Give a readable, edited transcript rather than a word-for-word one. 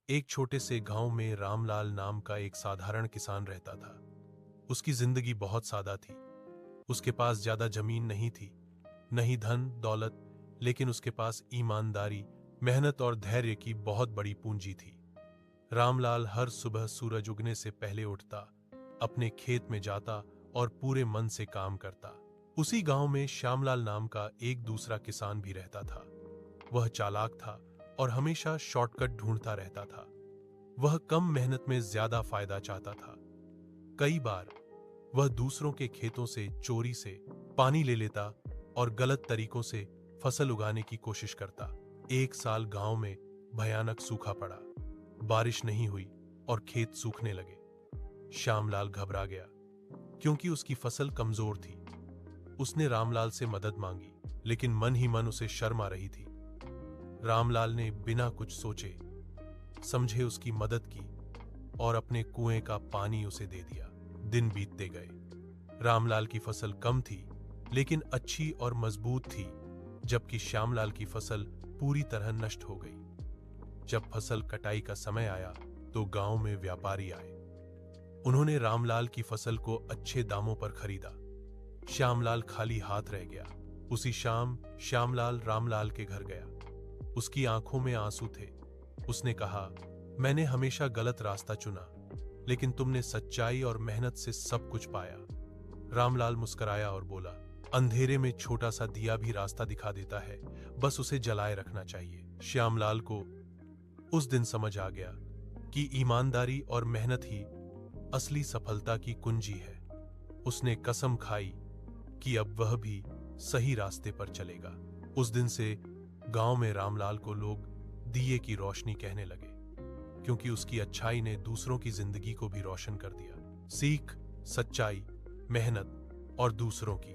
एक छोटे से गांव में रामलाल नाम का एक साधारण किसान रहता था। उसकी जिंदगी बहुत सादा थी। उसके पास ज्यादा जमीन नहीं थी, नहीं धन दौलत, लेकिन उसके पास ईमानदारी, मेहनत और धैर्य की बहुत बड़ी पूंजी थी। रामलाल हर सुबह सूरज उगने से पहले उठता, अपने खेत में जाता और पूरे मन से काम करता। उसी गांव में श्यामलाल नाम का एक दूसरा किसान भी रहता था। वह चालाक था और हमेशा शॉर्टकट ढूंढता रहता था। वह कम मेहनत में ज्यादा फायदा चाहता था। कई बार वह दूसरों के खेतों से चोरी से पानी ले लेता और गलत तरीकों से फसल उगाने की कोशिश करता। एक साल गांव में भयानक सूखा पड़ा। बारिश नहीं हुई और खेत सूखने लगे। श्यामलाल घबरा गया क्योंकि उसकी फसल कमजोर थी। उसने रामलाल से मदद मांगी, लेकिन मन ही मन उसे शर्म आ रही थी। रामलाल ने बिना कुछ सोचे समझे उसकी मदद की और अपने कुएं का पानी उसे दे दिया। दिन बीतते गए। रामलाल की फसल कम थी, लेकिन अच्छी और मजबूत थी, जबकि श्यामलाल की फसल पूरी तरह नष्ट हो गई। जब फसल कटाई का समय आया तो गांव में व्यापारी आए। उन्होंने रामलाल की फसल को अच्छे दामों पर खरीदा। श्यामलाल खाली हाथ रह गया। उसी शाम श्यामलाल रामलाल के घर गया। उसकी आंखों में आंसू थे। उसने कहा, मैंने हमेशा गलत रास्ता चुना, लेकिन तुमने सच्चाई और मेहनत से सब कुछ पाया। रामलाल मुस्कुराया और बोला, अंधेरे में छोटा सा दिया भी रास्ता दिखा देता है, बस उसे जलाए रखना चाहिए। श्यामलाल को उस दिन समझ आ गया कि ईमानदारी और मेहनत ही असली सफलता की कुंजी है। उसने कसम खाई कि अब वह भी सही रास्ते पर चलेगा। उस दिन से गांव में रामलाल को लोग दिए की रोशनी कहने लगे, क्योंकि उसकी अच्छाई ने दूसरों की जिंदगी को भी रोशन कर दिया। सीख, सच्चाई, मेहनत और दूसरों की